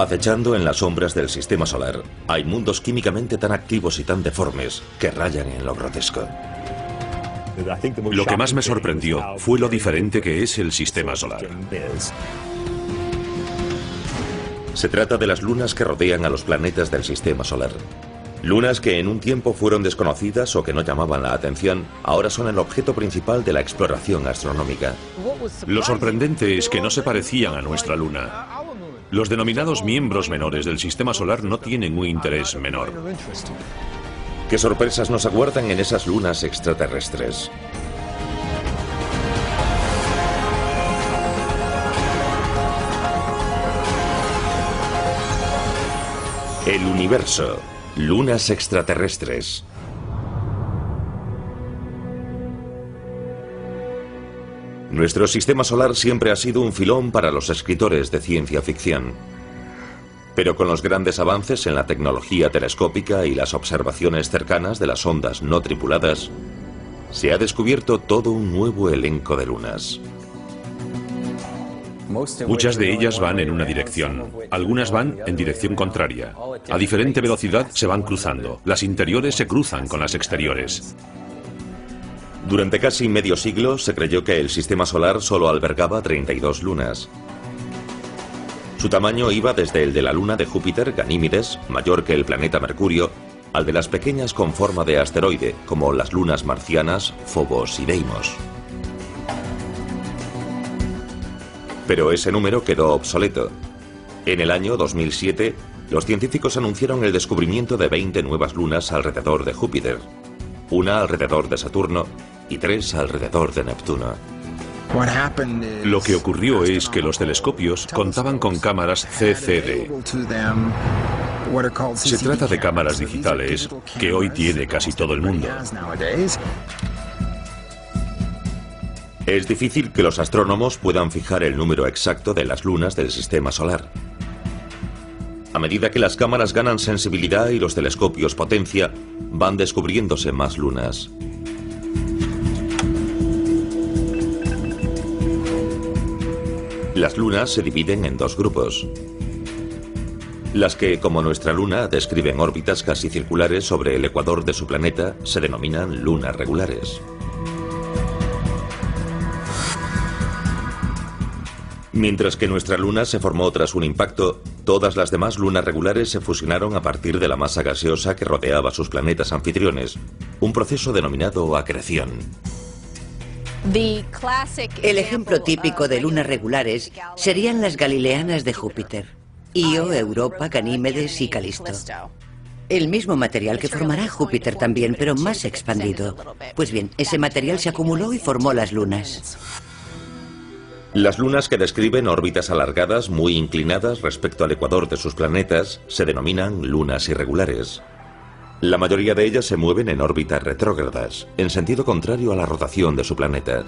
Acechando en las sombras del sistema solar, hay mundos químicamente tan activos y tan deformes que rayan en lo grotesco. Lo que más me sorprendió fue lo diferente que es el sistema solar. Se trata de las lunas que rodean a los planetas del sistema solar. Lunas que en un tiempo fueron desconocidas o que no llamaban la atención, ahora son el objeto principal de la exploración astronómica. Lo sorprendente es que no se parecían a nuestra luna. Los denominados miembros menores del sistema solar no tienen un interés menor. ¿Qué sorpresas nos aguardan en esas lunas extraterrestres? El universo. Lunas extraterrestres. Nuestro sistema solar siempre ha sido un filón para los escritores de ciencia ficción. Pero con los grandes avances en la tecnología telescópica y las observaciones cercanas de las ondas no tripuladas, se ha descubierto todo un nuevo elenco de lunas. Muchas de ellas van en una dirección, algunas van en dirección contraria. A diferente velocidad se van cruzando, las interiores se cruzan con las exteriores. Durante casi medio siglo se creyó que el sistema solar solo albergaba 32 lunas. Su tamaño iba desde el de la luna de Júpiter, Ganímedes, mayor que el planeta Mercurio, al de las pequeñas con forma de asteroide, como las lunas marcianas, Phobos y Deimos. Pero ese número quedó obsoleto. En el año 2007, los científicos anunciaron el descubrimiento de 20 nuevas lunas alrededor de Júpiter, una alrededor de Saturno y 3 alrededor de Neptuno. Lo que ocurrió es que los telescopios contaban con cámaras CCD. Se trata de cámaras digitales que hoy tiene casi todo el mundo. Es difícil que los astrónomos puedan fijar el número exacto de las lunas del sistema solar. A medida que las cámaras ganan sensibilidad y los telescopios potencia, van descubriéndose más lunas. Las lunas se dividen en dos grupos. Las que, como nuestra luna, describen órbitas casi circulares sobre el ecuador de su planeta, se denominan lunas regulares. Mientras que nuestra luna se formó tras un impacto, todas las demás lunas regulares se fusionaron a partir de la masa gaseosa que rodeaba sus planetas anfitriones, un proceso denominado acreción. El ejemplo típico de lunas regulares serían las galileanas de Júpiter: Io, Europa, Ganímedes y Calisto. El mismo material que formará Júpiter también, pero más expandido. Pues bien, ese material se acumuló y formó las lunas. Las lunas que describen órbitas alargadas muy inclinadas respecto al ecuador de sus planetas se denominan lunas irregulares. La mayoría de ellas se mueven en órbitas retrógradas, en sentido contrario a la rotación de su planeta.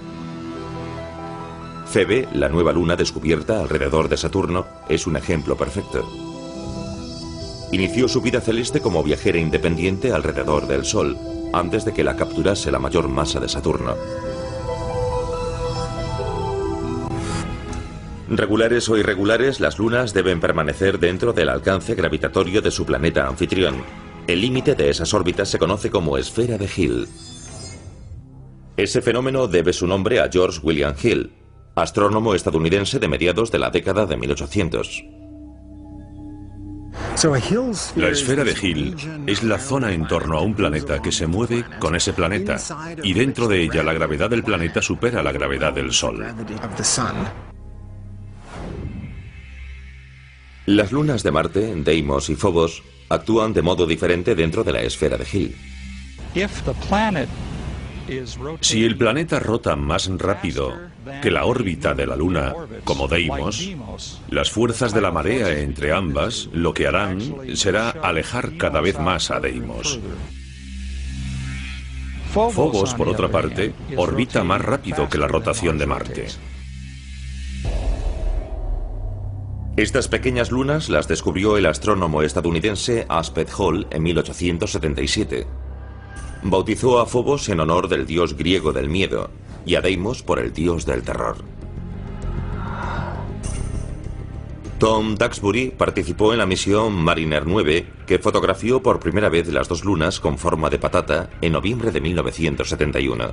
Febe, la nueva luna descubierta alrededor de Saturno, es un ejemplo perfecto. Inició su vida celeste como viajera independiente alrededor del Sol, antes de que la capturase la mayor masa de Saturno. Regulares o irregulares, las lunas deben permanecer dentro del alcance gravitatorio de su planeta anfitrión. El límite de esas órbitas se conoce como esfera de Hill. Ese fenómeno debe su nombre a George William Hill, astrónomo estadounidense de mediados de la década de 1800. La esfera de Hill es la zona en torno a un planeta que se mueve con ese planeta, y dentro de ella la gravedad del planeta supera la gravedad del Sol. Las lunas de Marte, Deimos y Phobos, actúan de modo diferente dentro de la esfera de Hill. Si el planeta rota más rápido que la órbita de la Luna, como Deimos, las fuerzas de la marea entre ambas lo que harán será alejar cada vez más a Deimos. Phobos, por otra parte, orbita más rápido que la rotación de Marte. Estas pequeñas lunas las descubrió el astrónomo estadounidense Aspet Hall en 1877. Bautizó a Phobos en honor del dios griego del miedo y a Deimos por el dios del terror. Tom Duxbury participó en la misión Mariner 9, que fotografió por primera vez las dos lunas con forma de patata en noviembre de 1971.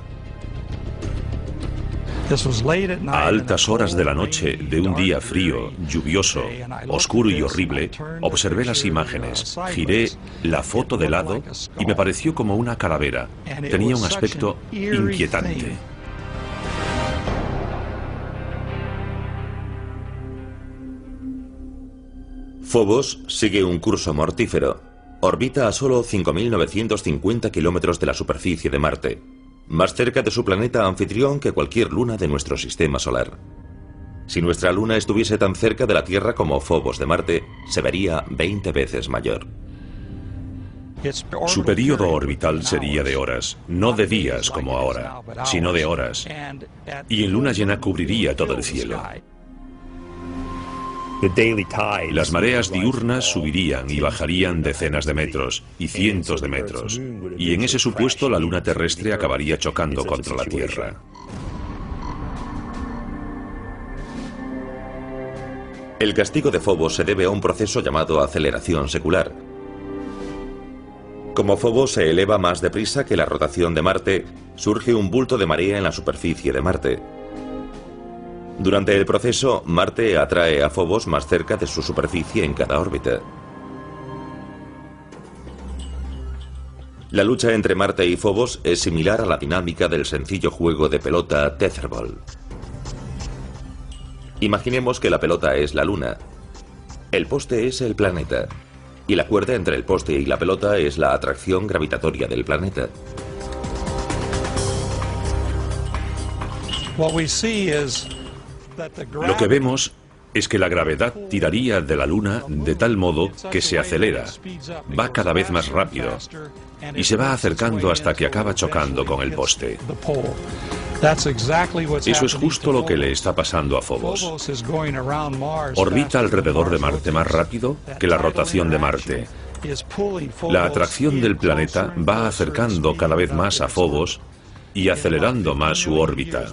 A altas horas de la noche de un día frío, lluvioso, oscuro y horrible, observé las imágenes, giré la foto de lado y me pareció como una calavera. Tenía un aspecto inquietante. Phobos sigue un curso mortífero. Orbita a solo 5.950 kilómetros de la superficie de Marte, más cerca de su planeta anfitrión que cualquier luna de nuestro sistema solar. Si nuestra luna estuviese tan cerca de la Tierra como Phobos de Marte, se vería 20 veces mayor. Su período orbital sería de horas, no de días como ahora, sino de horas, y en luna llena cubriría todo el cielo. Las mareas diurnas subirían y bajarían decenas de metros y cientos de metros, y en ese supuesto la luna terrestre acabaría chocando contra la Tierra. El castigo de Phobos se debe a un proceso llamado aceleración secular. Como Phobos se eleva más deprisa que la rotación de Marte, surge un bulto de marea en la superficie de Marte. Durante el proceso, Marte atrae a Phobos más cerca de su superficie en cada órbita. La lucha entre Marte y Phobos es similar a la dinámica del sencillo juego de pelota Tetherball. Imaginemos que la pelota es la Luna, el poste es el planeta, y la cuerda entre el poste y la pelota es la atracción gravitatoria del planeta. Lo que vemos es que la gravedad tiraría de la Luna de tal modo que se acelera, va cada vez más rápido y se va acercando hasta que acaba chocando con el poste. Eso es justo lo que le está pasando a Phobos. Orbita alrededor de Marte más rápido que la rotación de Marte. La atracción del planeta va acercando cada vez más a Phobos y acelerando más su órbita.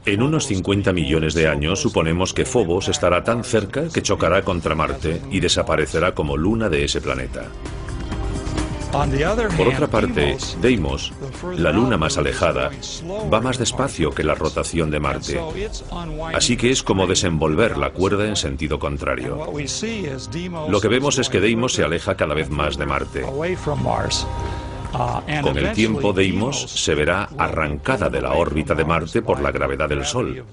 En unos 50 millones de años suponemos que Phobos estará tan cerca que chocará contra Marte y desaparecerá como luna de ese planeta. Por otra parte, Deimos, la luna más alejada, va más despacio que la rotación de Marte, así que es como desenvolver la cuerda en sentido contrario. Lo que vemos es que Deimos se aleja cada vez más de Marte. Con el tiempo, Deimos se verá arrancada de la órbita de Marte por la gravedad del Sol,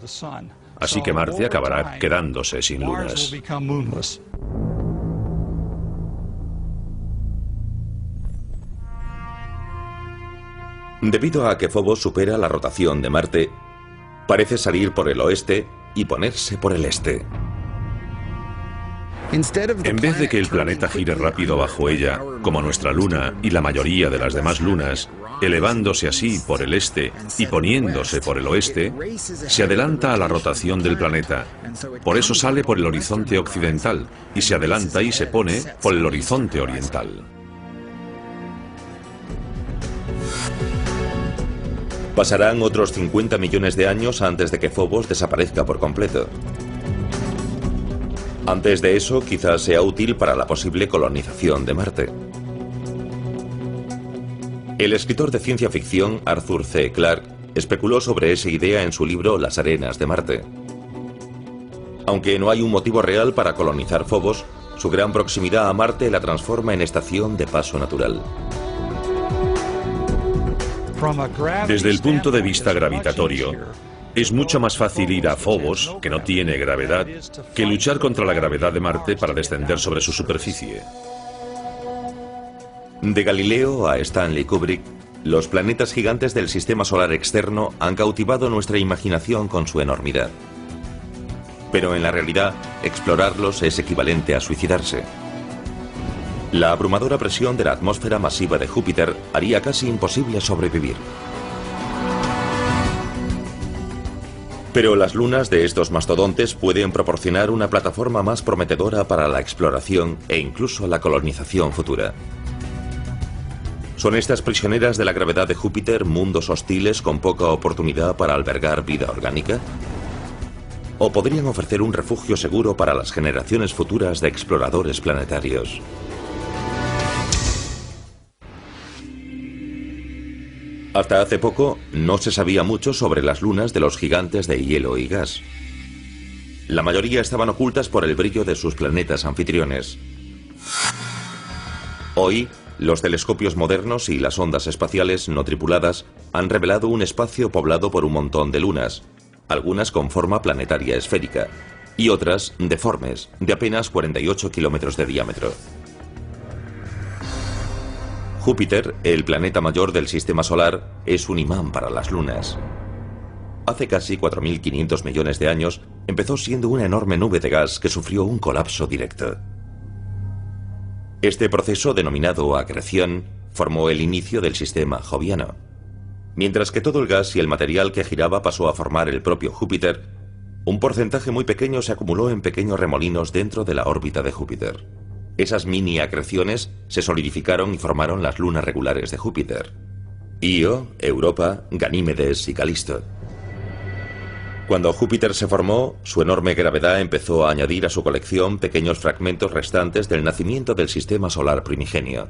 así que Marte acabará quedándose sin lunas. Debido a que Phobos supera la rotación de Marte, parece salir por el oeste y ponerse por el este. En vez de que el planeta gire rápido bajo ella, como nuestra luna y la mayoría de las demás lunas, elevándose así por el este y poniéndose por el oeste, se adelanta a la rotación del planeta. Por eso sale por el horizonte occidental y se adelanta y se pone por el horizonte oriental. Pasarán otros 50 millones de años antes de que Phobos desaparezca por completo. Antes de eso, quizás sea útil para la posible colonización de Marte. El escritor de ciencia ficción Arthur C. Clarke especuló sobre esa idea en su libro Las arenas de Marte. Aunque no hay un motivo real para colonizar Phobos, su gran proximidad a Marte la transforma en estación de paso natural. Desde el punto de vista gravitatorio, es mucho más fácil ir a Phobos, que no tiene gravedad, que luchar contra la gravedad de Marte para descender sobre su superficie. De Galileo a Stanley Kubrick, los planetas gigantes del sistema solar externo han cautivado nuestra imaginación con su enormidad. Pero en la realidad, explorarlos es equivalente a suicidarse. La abrumadora presión de la atmósfera masiva de Júpiter haría casi imposible sobrevivir. Pero las lunas de estos mastodontes pueden proporcionar una plataforma más prometedora para la exploración e incluso la colonización futura. ¿Son estas prisioneras de la gravedad de Júpiter mundos hostiles con poca oportunidad para albergar vida orgánica? o podrían ofrecer un refugio seguro para las generaciones futuras de exploradores planetarios. Hasta hace poco no se sabía mucho sobre las lunas de los gigantes de hielo y gas. La mayoría estaban ocultas por el brillo de sus planetas anfitriones. Hoy, los telescopios modernos y las ondas espaciales no tripuladas han revelado un espacio poblado por un montón de lunas, algunas con forma planetaria esférica y otras deformes, de apenas 48 kilómetros de diámetro. Júpiter, el planeta mayor del sistema solar, es un imán para las lunas. Hace casi 4.500 millones de años empezó siendo una enorme nube de gas que sufrió un colapso directo. Este proceso, denominado acreción, formó el inicio del sistema joviano. Mientras que todo el gas y el material que giraba pasó a formar el propio Júpiter, un porcentaje muy pequeño se acumuló en pequeños remolinos dentro de la órbita de Júpiter. Esas mini acreciones se solidificaron y formaron las lunas regulares de Júpiter: Io, Europa, Ganímedes y Calisto. Cuando Júpiter se formó, su enorme gravedad empezó a añadir a su colección pequeños fragmentos restantes del nacimiento del sistema solar primigenio.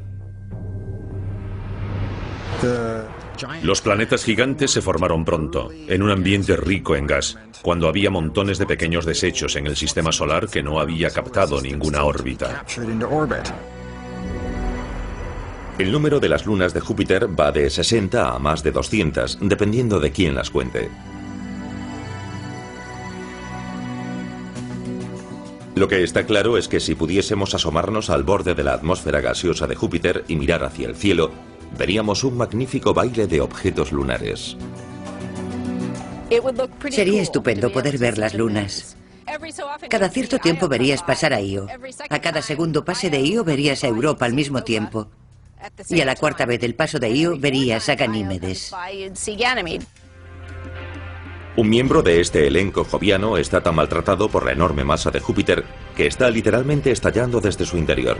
Los planetas gigantes se formaron pronto, en un ambiente rico en gas, cuando había montones de pequeños desechos en el sistema solar que no había captado ninguna órbita. El número de las lunas de Júpiter va de 60 a más de 200, dependiendo de quién las cuente. Lo que está claro es que si pudiésemos asomarnos al borde de la atmósfera gaseosa de Júpiter y mirar hacia el cielo, veríamos un magnífico baile de objetos lunares. Sería estupendo poder ver las lunas. Cada cierto tiempo verías pasar a Io. A cada segundo pase de Io verías a Europa al mismo tiempo. Y a la cuarta vez del paso de Io verías a Ganímedes. Un miembro de este elenco joviano está tan maltratado por la enorme masa de Júpiter que está literalmente estallando desde su interior.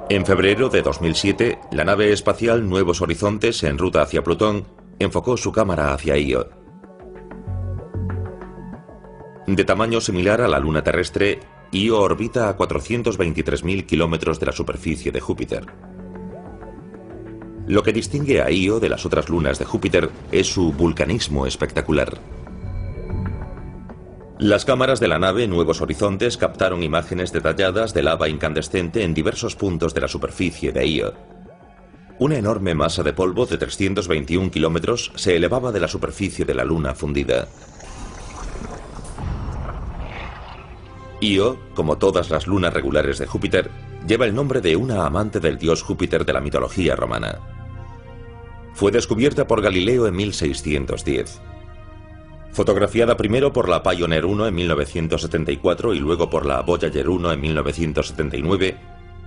En febrero de 2007, la nave espacial Nuevos Horizontes, en ruta hacia Plutón, enfocó su cámara hacia Io. De tamaño similar a la luna terrestre, Io orbita a 423.000 kilómetros de la superficie de Júpiter. Lo que distingue a Io de las otras lunas de Júpiter es su vulcanismo espectacular. Las cámaras de la nave Nuevos Horizontes captaron imágenes detalladas de lava incandescente en diversos puntos de la superficie de Io. Una enorme masa de polvo de 321 kilómetros se elevaba de la superficie de la luna fundida. Io, como todas las lunas regulares de Júpiter, lleva el nombre de una amante del dios Júpiter de la mitología romana. Fue descubierta por Galileo en 1610. Fotografiada primero por la Pioneer 1 en 1974 y luego por la Voyager 1 en 1979,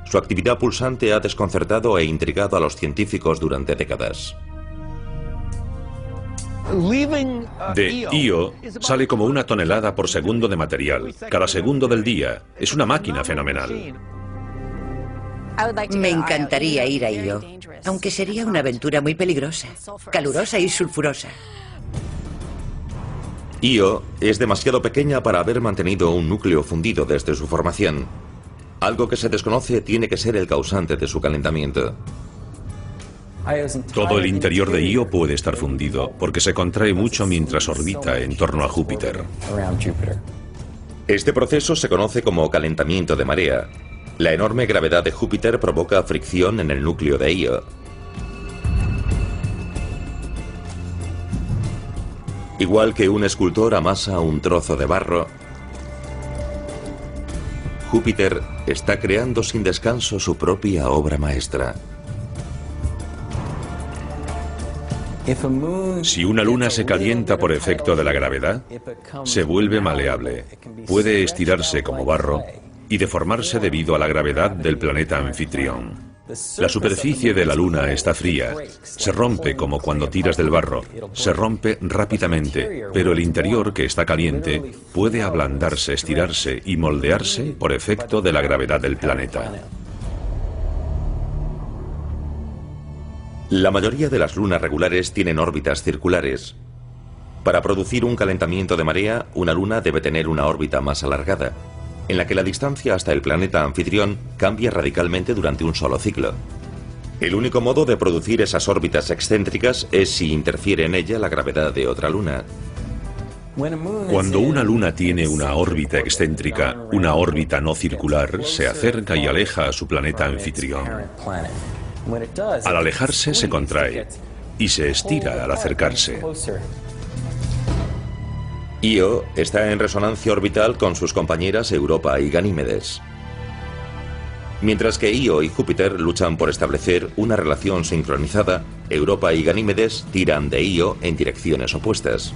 su actividad pulsante ha desconcertado e intrigado a los científicos durante décadas. De Io sale como 1 tonelada por segundo de material, cada segundo del día. Es una máquina fenomenal. Me encantaría ir a Io, aunque sería una aventura muy peligrosa, calurosa y sulfurosa. Io es demasiado pequeña para haber mantenido un núcleo fundido desde su formación. Algo que se desconoce tiene que ser el causante de su calentamiento. Todo el interior de Io puede estar fundido, porque se contrae mucho mientras orbita en torno a Júpiter. Este proceso se conoce como calentamiento de marea. La enorme gravedad de Júpiter provoca fricción en el núcleo de Io. Igual que un escultor amasa un trozo de barro, Júpiter está creando sin descanso su propia obra maestra. Si una luna se calienta por efecto de la gravedad, se vuelve maleable, puede estirarse como barro y deformarse debido a la gravedad del planeta anfitrión. La superficie de la luna está fría, se rompe como cuando tiras del barro, se rompe rápidamente, pero el interior, que está caliente, puede ablandarse, estirarse y moldearse por efecto de la gravedad del planeta. La mayoría de las lunas regulares tienen órbitas circulares. Para producir un calentamiento de marea, una luna debe tener una órbita más alargada, en la que la distancia hasta el planeta anfitrión cambia radicalmente durante un solo ciclo. El único modo de producir esas órbitas excéntricas es si interfiere en ella la gravedad de otra luna. Cuando una luna tiene una órbita excéntrica, una órbita no circular, se acerca y aleja a su planeta anfitrión. Al alejarse se contrae y se estira al acercarse. Io está en resonancia orbital con sus compañeras Europa y Ganímedes. Mientras que Io y Júpiter luchan por establecer una relación sincronizada, Europa y Ganímedes tiran de Io en direcciones opuestas.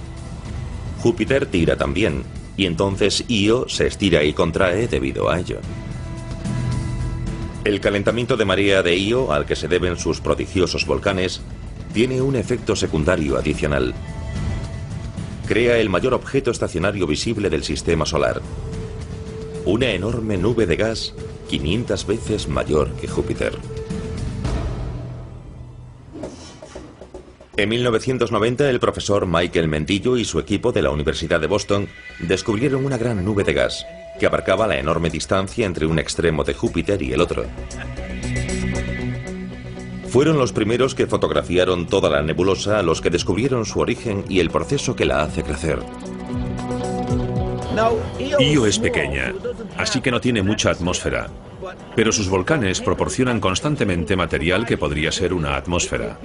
Júpiter tira también, y entonces Io se estira y contrae debido a ello. El calentamiento de marea de Io, al que se deben sus prodigiosos volcanes, tiene un efecto secundario adicional. Crea el mayor objeto estacionario visible del sistema solar. Una enorme nube de gas 500 veces mayor que Júpiter. En 1990, el profesor Michael Mendillo y su equipo de la Universidad de Boston descubrieron una gran nube de gas que abarcaba la enorme distancia entre un extremo de Júpiter y el otro. Fueron los primeros que fotografiaron toda la nebulosa, los que descubrieron su origen y el proceso que la hace crecer. Io es pequeña, así que no tiene mucha atmósfera, pero sus volcanes proporcionan constantemente material que podría ser una atmósfera.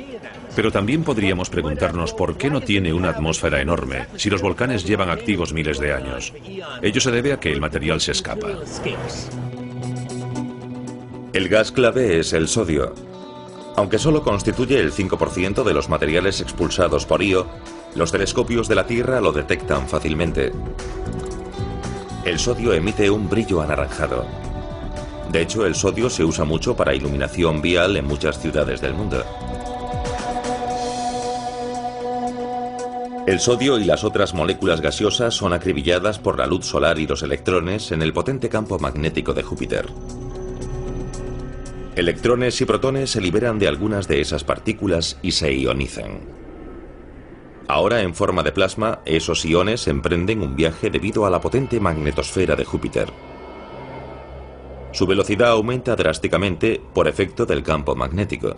Pero también podríamos preguntarnos por qué no tiene una atmósfera enorme si los volcanes llevan activos miles de años. Ello se debe a que el material se escapa. El gas clave es el sodio. Aunque solo constituye el 5% de los materiales expulsados por Io, los telescopios de la Tierra lo detectan fácilmente. El sodio emite un brillo anaranjado. De hecho, el sodio se usa mucho para iluminación vial en muchas ciudades del mundo. El sodio y las otras moléculas gaseosas son acribilladas por la luz solar y los electrones en el potente campo magnético de Júpiter. Electrones y protones se liberan de algunas de esas partículas y se ionizan. Ahora, en forma de plasma, esos iones emprenden un viaje debido a la potente magnetosfera de Júpiter. Su velocidad aumenta drásticamente por efecto del campo magnético.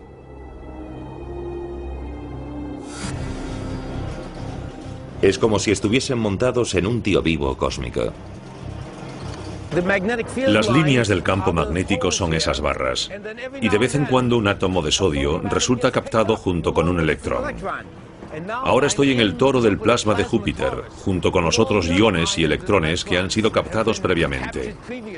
Es como si estuviesen montados en un tío vivo cósmico. Las líneas del campo magnético son esas barras, y de vez en cuando un átomo de sodio resulta captado junto con un electrón. Ahora estoy en el toro del plasma de Júpiter, junto con los otros iones y electrones que han sido captados previamente.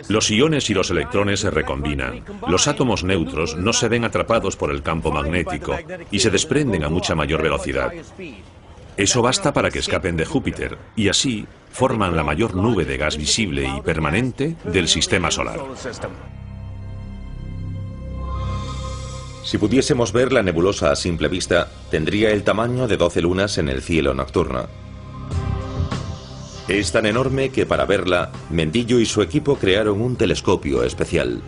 Los iones y los electrones se recombinan. Los átomos neutros no se ven atrapados por el campo magnético y se desprenden a mucha mayor velocidad. Eso basta para que escapen de Júpiter, y así forman la mayor nube de gas visible y permanente del sistema solar. Si pudiésemos ver la nebulosa a simple vista, tendría el tamaño de 12 lunas en el cielo nocturno. Es tan enorme que para verla, Mendillo y su equipo crearon un telescopio especial.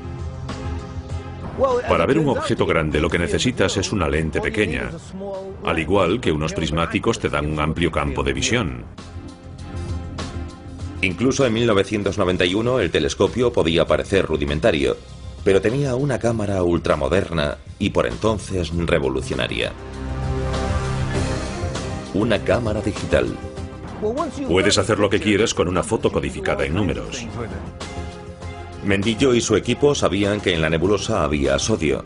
Para ver un objeto grande lo que necesitas es una lente pequeña, al igual que unos prismáticos te dan un amplio campo de visión. Incluso en 1991 el telescopio podía parecer rudimentario, pero tenía una cámara ultramoderna y por entonces revolucionaria. Una cámara digital. Puedes hacer lo que quieras con una foto codificada en números. Mendillo y su equipo sabían que en la nebulosa había sodio.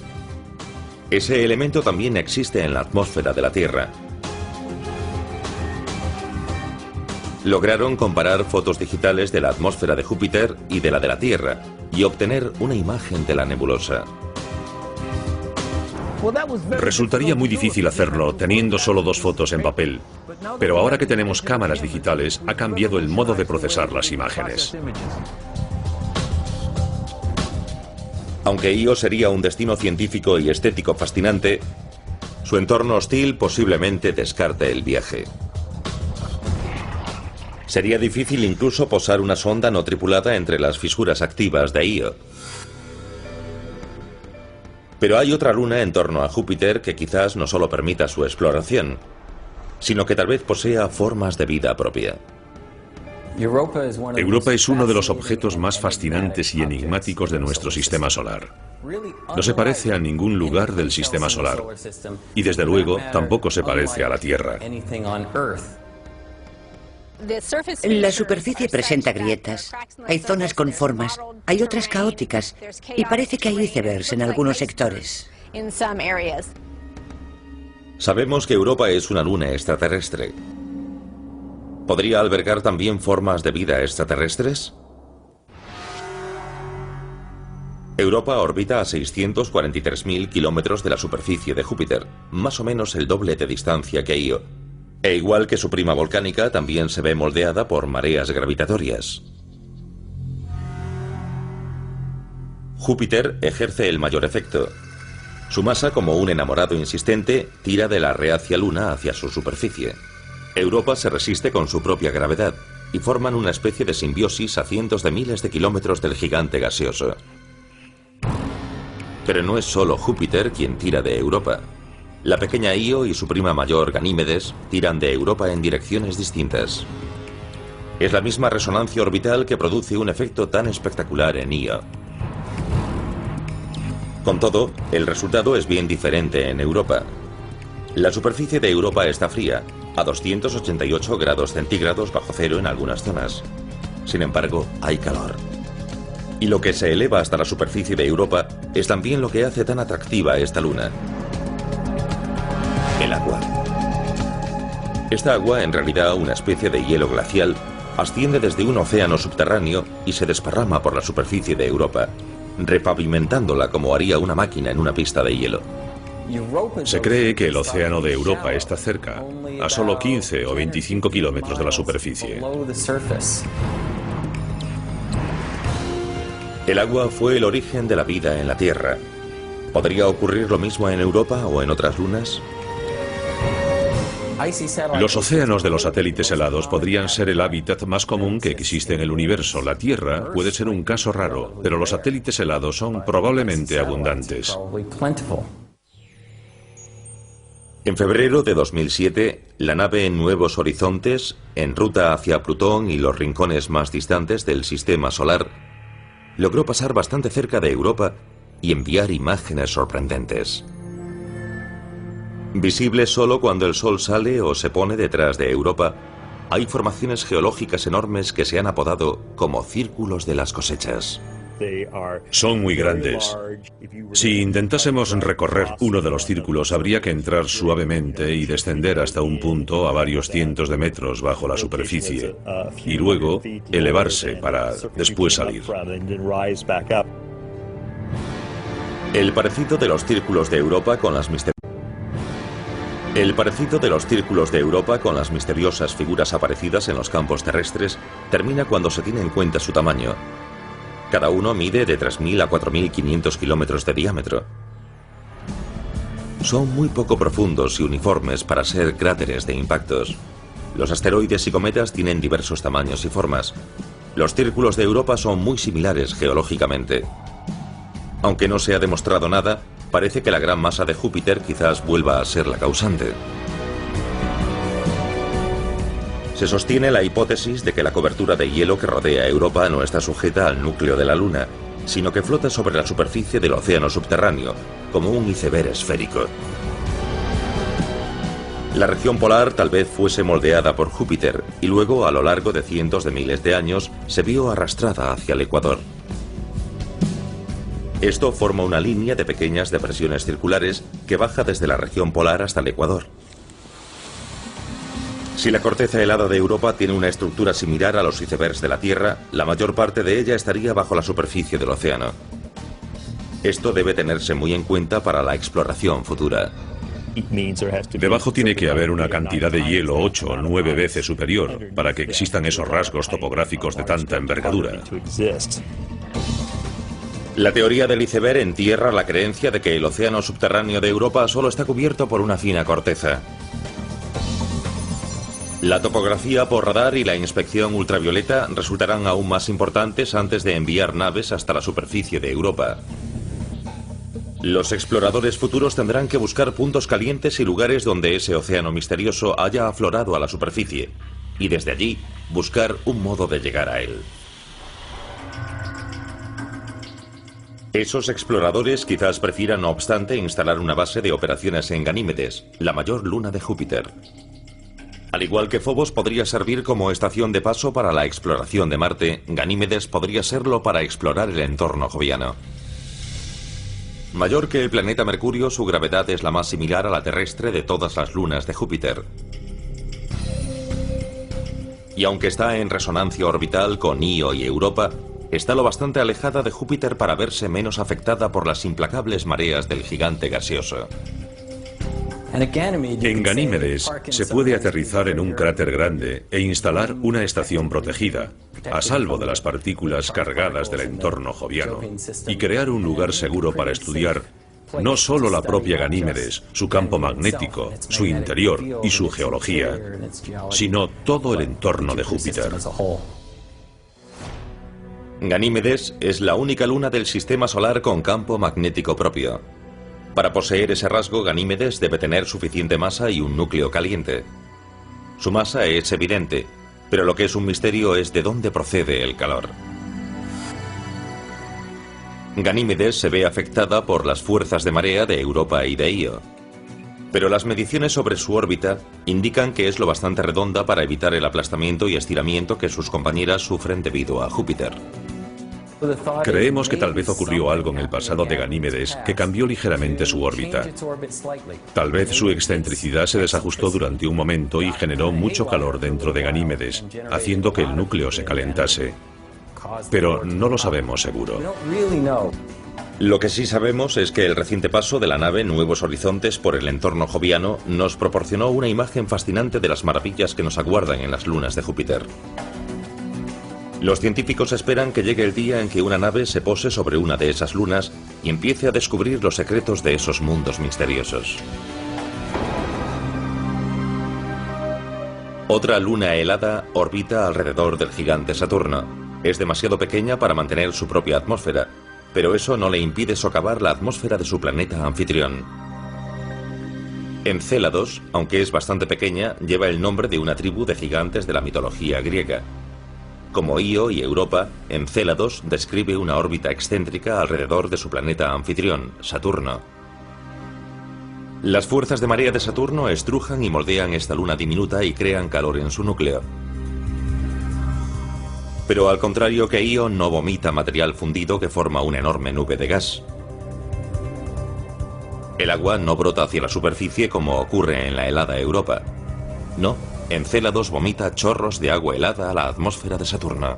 Ese elemento también existe en la atmósfera de la Tierra. Lograron comparar fotos digitales de la atmósfera de Júpiter y de la Tierra y obtener una imagen de la nebulosa. Resultaría muy difícil hacerlo teniendo solo 2 fotos en papel, pero ahora que tenemos cámaras digitales ha cambiado el modo de procesar las imágenes. Aunque Io sería un destino científico y estético fascinante, su entorno hostil posiblemente descarte el viaje. Sería difícil incluso posar una sonda no tripulada entre las fisuras activas de Io. Pero hay otra luna en torno a Júpiter que quizás no solo permita su exploración, sino que tal vez posea formas de vida propia. Europa es uno de los objetos más fascinantes y enigmáticos de nuestro sistema solar. No se parece a ningún lugar del sistema solar y desde luego tampoco se parece a la Tierra. La superficie presenta grietas, hay zonas con formas, hay otras caóticas y parece que hay icebergs en algunos sectores. Sabemos que Europa es una luna extraterrestre. ¿Podría albergar también formas de vida extraterrestres? Europa orbita a 643.000 kilómetros de la superficie de Júpiter, más o menos el doble de distancia que Io. E igual que su prima volcánica, también se ve moldeada por mareas gravitatorias. Júpiter ejerce el mayor efecto. Su masa, como un enamorado insistente, tira de la reacia luna hacia su superficie. Europa se resiste con su propia gravedad y forman una especie de simbiosis a cientos de miles de kilómetros del gigante gaseoso. Pero no es solo Júpiter quien tira de Europa. La pequeña Io y su prima mayor Ganímedes tiran de Europa en direcciones distintas. Es la misma resonancia orbital que produce un efecto tan espectacular en Io. Con todo, el resultado es bien diferente en Europa. La superficie de Europa está fría, a 288 grados centígrados bajo cero en algunas zonas. Sin embargo, hay calor. Y lo que se eleva hasta la superficie de Europa es también lo que hace tan atractiva esta luna. El agua. Esta agua, en realidad una especie de hielo glacial, asciende desde un océano subterráneo y se desparrama por la superficie de Europa, repavimentándola como haría una máquina en una pista de hielo. Se cree que el océano de Europa está cerca, a solo 15 o 25 kilómetros de la superficie. El agua fue el origen de la vida en la Tierra. ¿Podría ocurrir lo mismo en Europa o en otras lunas? Los océanos de los satélites helados podrían ser el hábitat más común que existe en el universo. La Tierra puede ser un caso raro, pero los satélites helados son probablemente abundantes. En febrero de 2007, la nave Nuevos Horizontes, en ruta hacia Plutón y los rincones más distantes del sistema solar, logró pasar bastante cerca de Europa y enviar imágenes sorprendentes. Visibles solo cuando el Sol sale o se pone detrás de Europa, hay formaciones geológicas enormes que se han apodado como círculos de las cosechas. Son muy grandes. Si intentásemos recorrer uno de los círculos, habría que entrar suavemente y descender hasta un punto a varios cientos de metros bajo la superficie, y luego elevarse para después salir. El parecido de los círculos de Europa con las misteriosas figuras aparecidas en los campos terrestres termina cuando se tiene en cuenta su tamaño. Cada uno mide de 3.000 a 4.500 kilómetros de diámetro. Son muy poco profundos y uniformes para ser cráteres de impactos. Los asteroides y cometas tienen diversos tamaños y formas. Los círculos de Europa son muy similares geológicamente. Aunque no se ha demostrado nada, parece que la gran masa de Júpiter quizás vuelva a ser la causante. Se sostiene la hipótesis de que la cobertura de hielo que rodea Europa no está sujeta al núcleo de la Luna, sino que flota sobre la superficie del océano subterráneo, como un iceberg esférico. La región polar tal vez fuese moldeada por Júpiter y luego, a lo largo de cientos de miles de años, se vio arrastrada hacia el ecuador. Esto forma una línea de pequeñas depresiones circulares que baja desde la región polar hasta el ecuador. Si la corteza helada de Europa tiene una estructura similar a los icebergs de la Tierra, la mayor parte de ella estaría bajo la superficie del océano. Esto debe tenerse muy en cuenta para la exploración futura. Debajo tiene que haber una cantidad de hielo 8 o 9 veces superior para que existan esos rasgos topográficos de tanta envergadura. La teoría del iceberg entierra la creencia de que el océano subterráneo de Europa solo está cubierto por una fina corteza. La topografía por radar y la inspección ultravioleta resultarán aún más importantes antes de enviar naves hasta la superficie de Europa. Los exploradores futuros tendrán que buscar puntos calientes y lugares donde ese océano misterioso haya aflorado a la superficie, y desde allí buscar un modo de llegar a él. Esos exploradores quizás prefieran, no obstante, instalar una base de operaciones en Ganímedes, la mayor luna de Júpiter. Al igual que Phobos podría servir como estación de paso para la exploración de Marte, Ganímedes podría serlo para explorar el entorno joviano. Mayor que el planeta Mercurio, su gravedad es la más similar a la terrestre de todas las lunas de Júpiter. Y aunque está en resonancia orbital con Io y Europa, está lo bastante alejada de Júpiter para verse menos afectada por las implacables mareas del gigante gaseoso. En Ganímedes se puede aterrizar en un cráter grande e instalar una estación protegida, a salvo de las partículas cargadas del entorno joviano, y crear un lugar seguro para estudiar no solo la propia Ganímedes, su campo magnético, su interior y su geología, sino todo el entorno de Júpiter. Ganímedes es la única luna del sistema solar con campo magnético propio. Para poseer ese rasgo, Ganímedes debe tener suficiente masa y un núcleo caliente. Su masa es evidente, pero lo que es un misterio es de dónde procede el calor. Ganímedes se ve afectada por las fuerzas de marea de Europa y de Io. Pero las mediciones sobre su órbita indican que es lo bastante redonda para evitar el aplastamiento y estiramiento que sus compañeras sufren debido a Júpiter. Creemos que tal vez ocurrió algo en el pasado de Ganímedes que cambió ligeramente su órbita. Tal vez su excentricidad se desajustó durante un momento y generó mucho calor dentro de Ganímedes, haciendo que el núcleo se calentase. Pero no lo sabemos seguro. Lo que sí sabemos es que el reciente paso de la nave Nuevos Horizontes por el entorno joviano nos proporcionó una imagen fascinante de las maravillas que nos aguardan en las lunas de Júpiter. Los científicos esperan que llegue el día en que una nave se pose sobre una de esas lunas y empiece a descubrir los secretos de esos mundos misteriosos. Otra luna helada orbita alrededor del gigante Saturno. Es demasiado pequeña para mantener su propia atmósfera, pero eso no le impide socavar la atmósfera de su planeta anfitrión. Encélados, aunque es bastante pequeña, lleva el nombre de una tribu de gigantes de la mitología griega. Como Io y Europa, Encélados describe una órbita excéntrica alrededor de su planeta anfitrión, Saturno. Las fuerzas de marea de Saturno estrujan y moldean esta luna diminuta y crean calor en su núcleo. Pero al contrario que Io, no vomita material fundido que forma una enorme nube de gas. El agua no brota hacia la superficie como ocurre en la helada Europa. No. Encélados vomita chorros de agua helada a la atmósfera de Saturno.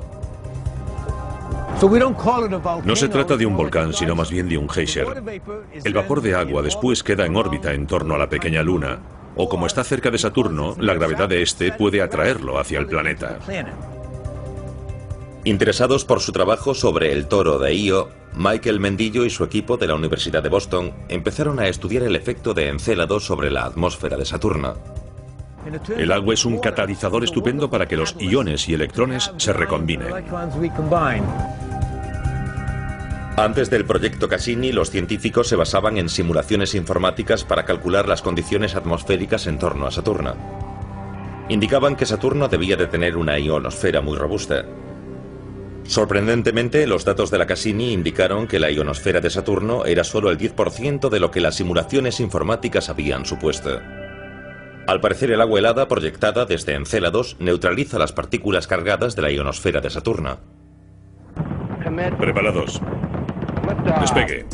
No se trata de un volcán, sino más bien de un geyser. El vapor de agua después queda en órbita en torno a la pequeña luna, o como está cerca de Saturno, la gravedad de este puede atraerlo hacia el planeta. Interesados por su trabajo sobre el toro de Io, Michael Mendillo y su equipo de la Universidad de Boston empezaron a estudiar el efecto de Encélados sobre la atmósfera de Saturno. El agua es un catalizador estupendo para que los iones y electrones se recombinen. Antes del proyecto Cassini, los científicos se basaban en simulaciones informáticas para calcular las condiciones atmosféricas en torno a Saturno. Indicaban que Saturno debía de tener una ionosfera muy robusta. Sorprendentemente, los datos de la Cassini indicaron que la ionosfera de Saturno era solo el 10% de lo que las simulaciones informáticas habían supuesto. Al parecer, el agua helada proyectada desde Encélados neutraliza las partículas cargadas de la ionosfera de Saturno. Preparados. Despegue.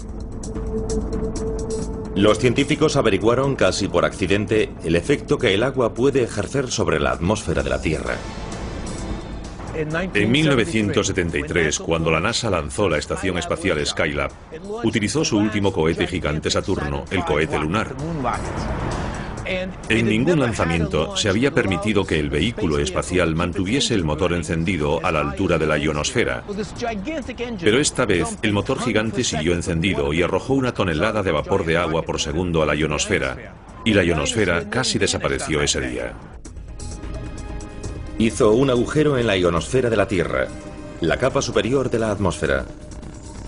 Los científicos averiguaron casi por accidente el efecto que el agua puede ejercer sobre la atmósfera de la Tierra. En 1973, cuando la NASA lanzó la estación espacial Skylab, utilizó su último cohete gigante Saturno, el cohete lunar. En ningún lanzamiento se había permitido que el vehículo espacial mantuviese el motor encendido a la altura de la ionosfera. Pero esta vez el motor gigante siguió encendido y arrojó una tonelada de vapor de agua por segundo a la ionosfera, y la ionosfera casi desapareció ese día. Hizo un agujero en la ionosfera de la Tierra, la capa superior de la atmósfera.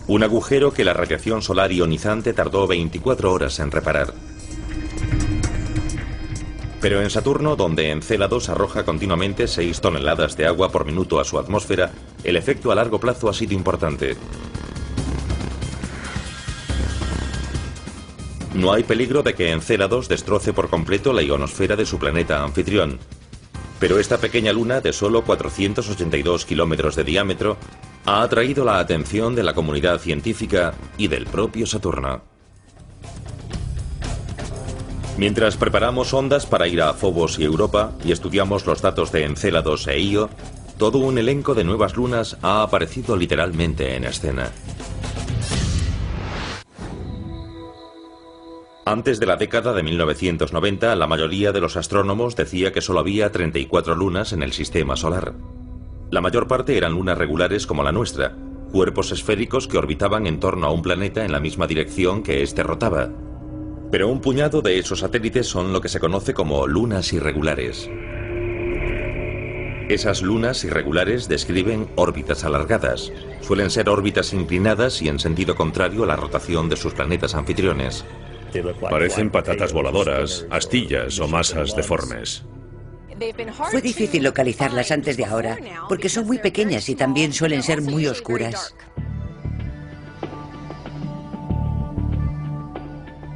Un agujero que la radiación solar ionizante tardó 24 horas en reparar. Pero en Saturno, donde Encélados arroja continuamente 6 toneladas de agua por minuto a su atmósfera, el efecto a largo plazo ha sido importante. No hay peligro de que Encélados destroce por completo la ionosfera de su planeta anfitrión. Pero esta pequeña luna, de solo 482 kilómetros de diámetro, ha atraído la atención de la comunidad científica y del propio Saturno. Mientras preparamos ondas para ir a Phobos y Europa y estudiamos los datos de Encélados e Io, todo un elenco de nuevas lunas ha aparecido literalmente en escena. Antes de la década de 1990, la mayoría de los astrónomos decía que solo había 34 lunas en el sistema solar. La mayor parte eran lunas regulares como la nuestra, cuerpos esféricos que orbitaban en torno a un planeta en la misma dirección que éste rotaba. Pero un puñado de esos satélites son lo que se conoce como lunas irregulares. Esas lunas irregulares describen órbitas alargadas. Suelen ser órbitas inclinadas y en sentido contrario a la rotación de sus planetas anfitriones. Parecen patatas voladoras, astillas o masas deformes. Fue difícil localizarlas antes de ahora, porque son muy pequeñas y también suelen ser muy oscuras.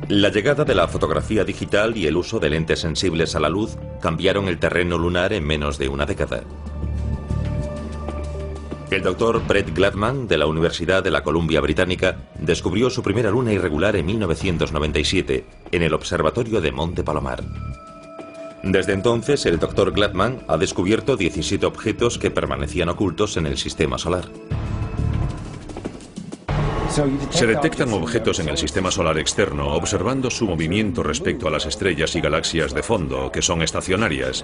La llegada de la fotografía digital y el uso de lentes sensibles a la luz cambiaron el terreno lunar en menos de una década. El doctor Brett Gladman, de la Universidad de la Columbia Británica, descubrió su primera luna irregular en 1997, en el observatorio de Monte Palomar. Desde entonces, el doctor Gladman ha descubierto 17 objetos que permanecían ocultos en el sistema solar. Se detectan objetos en el sistema solar externo observando su movimiento respecto a las estrellas y galaxias de fondo, que son estacionarias.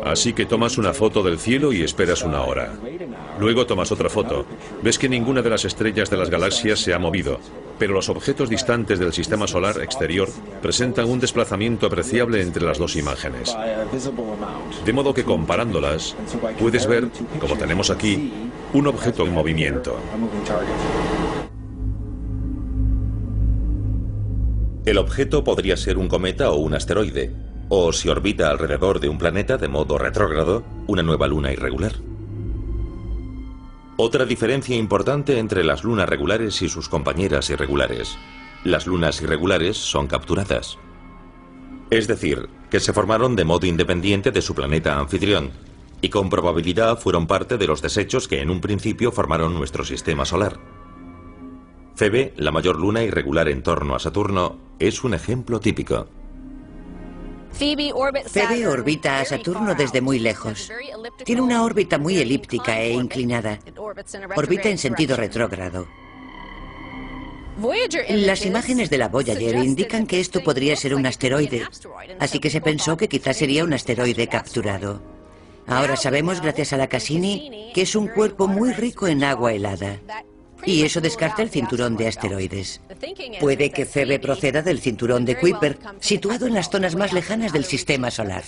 Así que tomas una foto del cielo y esperas una hora. Luego tomas otra foto. Ves que ninguna de las estrellas de las galaxias se ha movido, pero los objetos distantes del sistema solar exterior presentan un desplazamiento apreciable entre las dos imágenes. De modo que comparándolas, puedes ver, como tenemos aquí, un objeto en movimiento. El objeto podría ser un cometa o un asteroide, o si orbita alrededor de un planeta de modo retrógrado, una nueva luna irregular. Otra diferencia importante entre las lunas regulares y sus compañeras irregulares. Las lunas irregulares son capturadas. Es decir, que se formaron de modo independiente de su planeta anfitrión, y con probabilidad fueron parte de los desechos que en un principio formaron nuestro sistema solar. Febe, la mayor luna irregular en torno a Saturno, es un ejemplo típico. Phoebe orbita a Saturno desde muy lejos. Tiene una órbita muy elíptica e inclinada. Orbita en sentido retrógrado. Las imágenes de la Voyager indican que esto podría ser un asteroide, así que se pensó que quizás sería un asteroide capturado. Ahora sabemos, gracias a la Cassini, que es un cuerpo muy rico en agua helada. Y eso descarta el cinturón de asteroides. Puede que Febe proceda del cinturón de Kuiper, situado en las zonas más lejanas del sistema solar.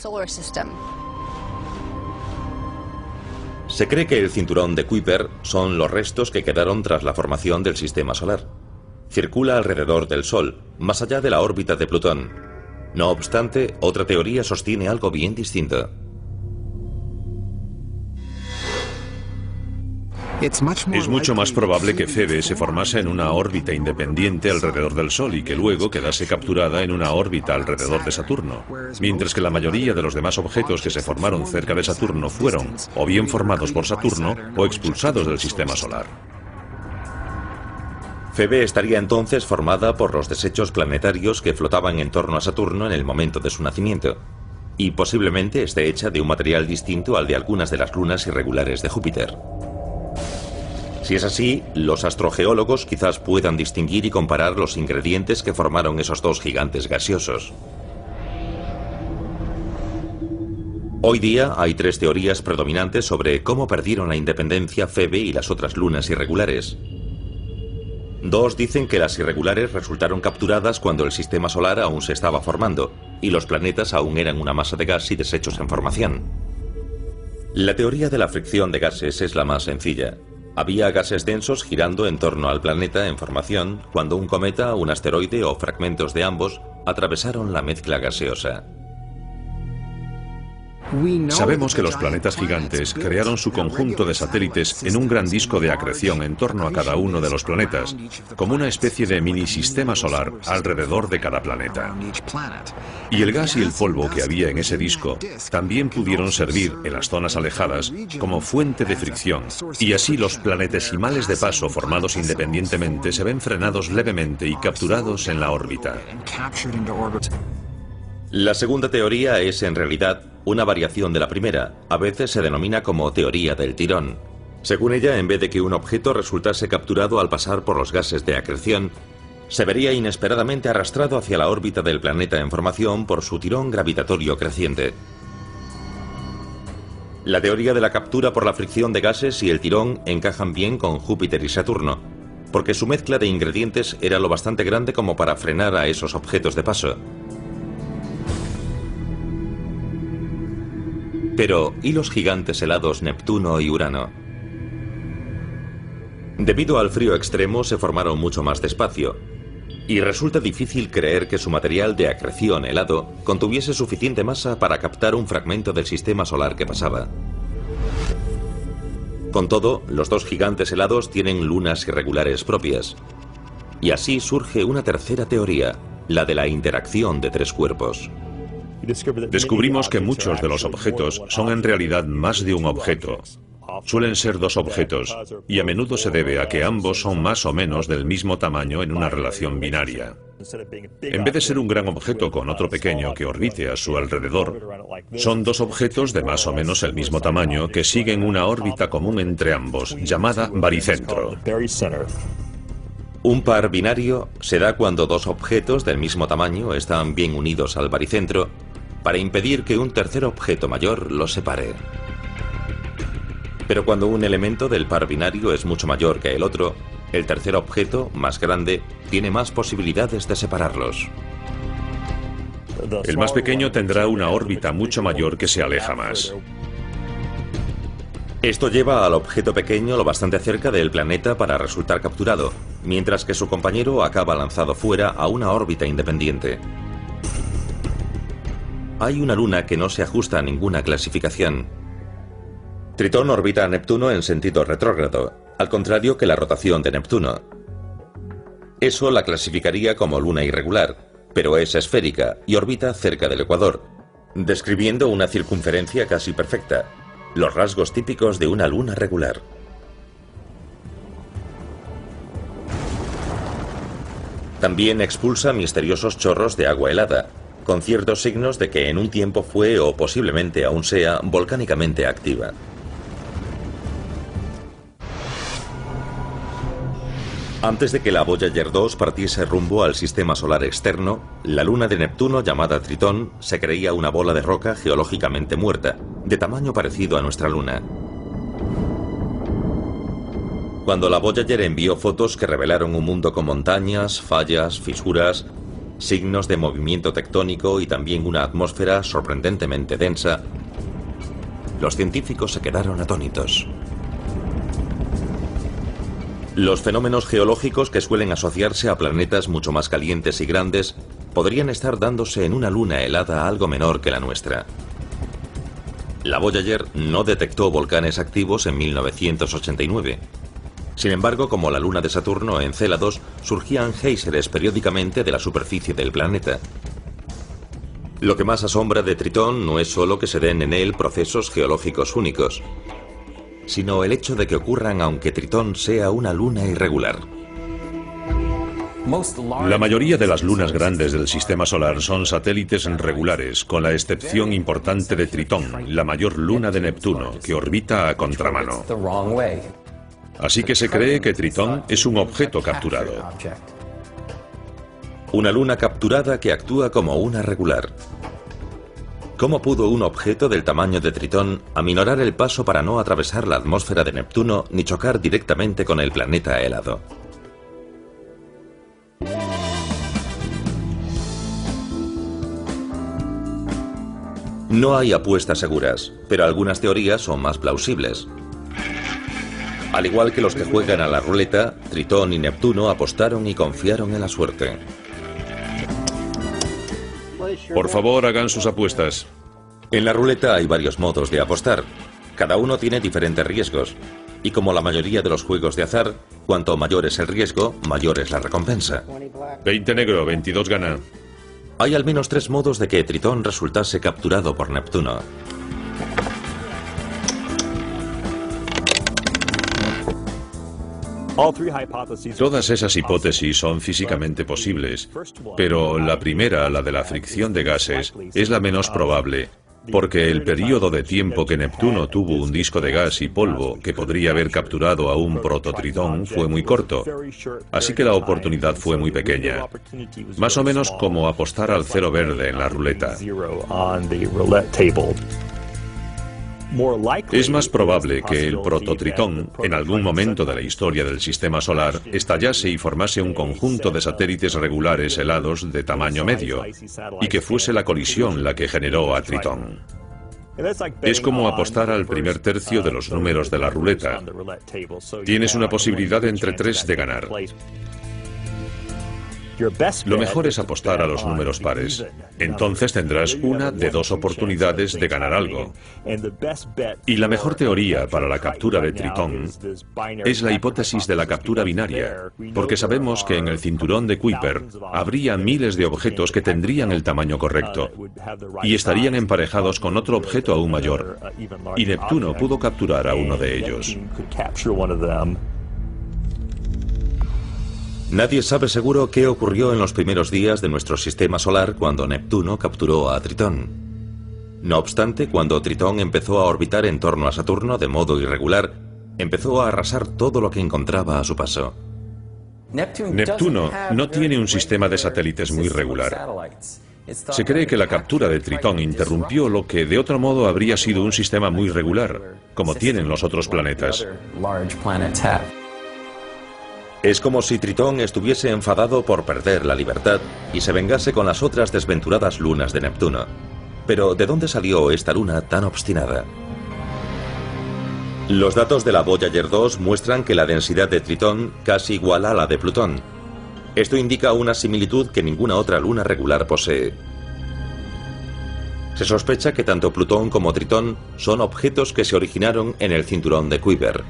Se cree que el cinturón de Kuiper son los restos que quedaron tras la formación del sistema solar. Circula alrededor del Sol, más allá de la órbita de Plutón. No obstante, otra teoría sostiene algo bien distinto. Es mucho más probable que Febe se formase en una órbita independiente alrededor del Sol y que luego quedase capturada en una órbita alrededor de Saturno, mientras que la mayoría de los demás objetos que se formaron cerca de Saturno fueron o bien formados por Saturno o expulsados del sistema solar. Febe estaría entonces formada por los desechos planetarios que flotaban en torno a Saturno en el momento de su nacimiento, y posiblemente esté hecha de un material distinto al de algunas de las lunas irregulares de Júpiter. Si es así, los astrogeólogos quizás puedan distinguir y comparar los ingredientes que formaron esos dos gigantes gaseosos. Hoy día hay tres teorías predominantes sobre cómo perdieron la independencia Febe y las otras lunas irregulares. Dos dicen que las irregulares resultaron capturadas cuando el sistema solar aún se estaba formando y los planetas aún eran una masa de gas y desechos en formación. La teoría de la fricción de gases es la más sencilla. Había gases densos girando en torno al planeta en formación cuando un cometa, un asteroide o fragmentos de ambos atravesaron la mezcla gaseosa. Sabemos que los planetas gigantes crearon su conjunto de satélites en un gran disco de acreción en torno a cada uno de los planetas, como una especie de mini sistema solar alrededor de cada planeta. Y el gas y el polvo que había en ese disco también pudieron servir en las zonas alejadas como fuente de fricción, y así los planetesimales de paso formados independientemente se ven frenados levemente y capturados en la órbita. La segunda teoría es en realidad una variación de la primera, a veces se denomina como teoría del tirón. Según ella, en vez de que un objeto resultase capturado al pasar por los gases de acreción, se vería inesperadamente arrastrado hacia la órbita del planeta en formación por su tirón gravitatorio creciente. La teoría de la captura por la fricción de gases y el tirón encajan bien con Júpiter y Saturno, porque su mezcla de ingredientes era lo bastante grande como para frenar a esos objetos de paso. Pero, ¿y los gigantes helados Neptuno y Urano? Debido al frío extremo se formaron mucho más despacio, y resulta difícil creer que su material de acreción helado contuviese suficiente masa para captar un fragmento del sistema solar que pasaba. Con todo, los dos gigantes helados tienen lunas irregulares propias, y así surge una tercera teoría, la de la interacción de tres cuerpos. Descubrimos que muchos de los objetos son en realidad más de un objeto. Suelen ser dos objetos, y a menudo se debe a que ambos son más o menos del mismo tamaño en una relación binaria. En vez de ser un gran objeto con otro pequeño que orbite a su alrededor, son dos objetos de más o menos el mismo tamaño que siguen una órbita común entre ambos, llamada baricentro. Un par binario se da cuando dos objetos del mismo tamaño están bien unidos al baricentro para impedir que un tercer objeto mayor los separe. Pero cuando un elemento del par binario es mucho mayor que el otro, el tercer objeto, más grande, tiene más posibilidades de separarlos. El más pequeño tendrá una órbita mucho mayor que se aleja más. Esto lleva al objeto pequeño lo bastante cerca del planeta para resultar capturado, mientras que su compañero acaba lanzado fuera a una órbita independiente. Hay una luna que no se ajusta a ninguna clasificación. Tritón orbita a Neptuno en sentido retrógrado, al contrario que la rotación de Neptuno. Eso la clasificaría como luna irregular, pero es esférica y orbita cerca del ecuador, describiendo una circunferencia casi perfecta, los rasgos típicos de una luna regular. También expulsa misteriosos chorros de agua helada, con ciertos signos de que en un tiempo fue o posiblemente aún sea volcánicamente activa. Antes de que la Voyager 2 partiese rumbo al sistema solar externo, la luna de Neptuno, llamada Tritón, se creía una bola de roca geológicamente muerta, de tamaño parecido a nuestra luna. Cuando la Voyager envió fotos que revelaron un mundo con montañas, fallas, fisuras, signos de movimiento tectónico y también una atmósfera sorprendentemente densa, los científicos se quedaron atónitos. Los fenómenos geológicos que suelen asociarse a planetas mucho más calientes y grandes podrían estar dándose en una luna helada algo menor que la nuestra. La Voyager no detectó volcanes activos en 1989. Sin embargo, como la luna de Saturno, Encélados, surgían géiseres periódicamente de la superficie del planeta. Lo que más asombra de Tritón no es solo que se den en él procesos geológicos únicos, sino el hecho de que ocurran aunque Tritón sea una luna irregular. La mayoría de las lunas grandes del sistema solar son satélites regulares, con la excepción importante de Tritón, la mayor luna de Neptuno, que orbita a contramano. Así que se cree que Tritón es un objeto capturado. Una luna capturada que actúa como una regular. ¿Cómo pudo un objeto del tamaño de Tritón aminorar el paso para no atravesar la atmósfera de Neptuno ni chocar directamente con el planeta helado? No hay apuestas seguras, pero algunas teorías son más plausibles. Al igual que los que juegan a la ruleta, Tritón y Neptuno apostaron y confiaron en la suerte. Por favor, hagan sus apuestas. En la ruleta hay varios modos de apostar. Cada uno tiene diferentes riesgos. Y como la mayoría de los juegos de azar, cuanto mayor es el riesgo, mayor es la recompensa. 20 negro, 22 gana. Hay al menos 3 modos de que Tritón resultase capturado por Neptuno. Todas esas hipótesis son físicamente posibles, pero la primera, la de la fricción de gases, es la menos probable, porque el periodo de tiempo que Neptuno tuvo un disco de gas y polvo que podría haber capturado a un prototritón fue muy corto, así que la oportunidad fue muy pequeña, más o menos como apostar al cero verde en la ruleta. Es más probable que el prototritón, en algún momento de la historia del sistema solar, estallase y formase un conjunto de satélites regulares helados de tamaño medio, y que fuese la colisión la que generó a Tritón. Es como apostar al primer tercio de los números de la ruleta. Tienes una posibilidad entre 3 de ganar. Lo mejor es apostar a los números pares. Entonces tendrás una de 2 oportunidades de ganar algo. Y la mejor teoría para la captura de Tritón es la hipótesis de la captura binaria, porque sabemos que en el cinturón de Kuiper habría miles de objetos que tendrían el tamaño correcto y estarían emparejados con otro objeto aún mayor. Y Neptuno pudo capturar a uno de ellos. Nadie sabe seguro qué ocurrió en los primeros días de nuestro sistema solar cuando Neptuno capturó a Tritón. No obstante, cuando Tritón empezó a orbitar en torno a Saturno de modo irregular, empezó a arrasar todo lo que encontraba a su paso. Neptuno no tiene un sistema de satélites muy regular. Se cree que la captura de Tritón interrumpió lo que de otro modo habría sido un sistema muy regular, como tienen los otros planetas. Es como si Tritón estuviese enfadado por perder la libertad y se vengase con las otras desventuradas lunas de Neptuno. Pero ¿de dónde salió esta luna tan obstinada? Los datos de la Voyager 2 muestran que la densidad de Tritón casi iguala a la de Plutón. Esto indica una similitud que ninguna otra luna regular posee. Se sospecha que tanto Plutón como Tritón son objetos que se originaron en el cinturón de Kuiper.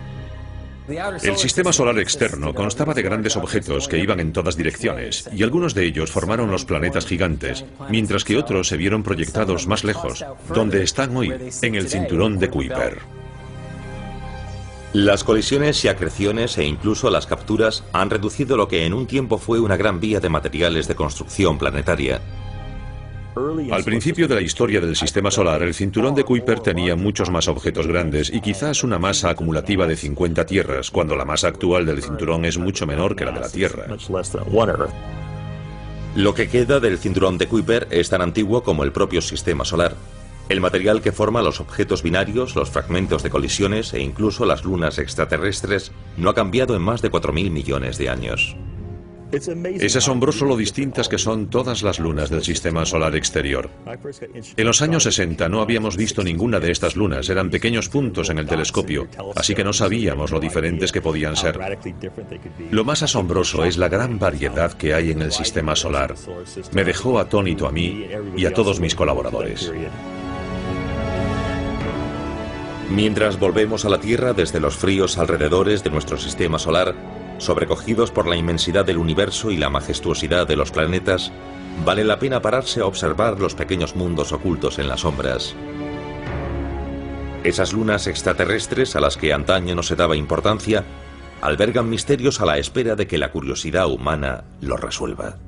El sistema solar externo constaba de grandes objetos que iban en todas direcciones, y algunos de ellos formaron los planetas gigantes, mientras que otros se vieron proyectados más lejos, donde están hoy, en el cinturón de Kuiper. Las colisiones y acreciones e incluso las capturas han reducido lo que en un tiempo fue una gran vía de materiales de construcción planetaria. Al principio de la historia del sistema solar, el cinturón de Kuiper tenía muchos más objetos grandes y quizás una masa acumulativa de 50 tierras, cuando la masa actual del cinturón es mucho menor que la de la Tierra. Lo que queda del cinturón de Kuiper es tan antiguo como el propio sistema solar. El material que forma los objetos binarios, los fragmentos de colisiones e incluso las lunas extraterrestres no ha cambiado en más de 4.000 millones de años. Es asombroso lo distintas que son todas las lunas del sistema solar exterior. En los años 60 no habíamos visto ninguna de estas lunas, eran pequeños puntos en el telescopio, así que no sabíamos lo diferentes que podían ser. Lo más asombroso es la gran variedad que hay en el sistema solar. Me dejó atónito a mí y a todos mis colaboradores. Mientras volvemos a la Tierra desde los fríos alrededores de nuestro sistema solar, sobrecogidos por la inmensidad del universo y la majestuosidad de los planetas, vale la pena pararse a observar los pequeños mundos ocultos en las sombras. Esas lunas extraterrestres a las que antaño no se daba importancia, albergan misterios a la espera de que la curiosidad humana los resuelva.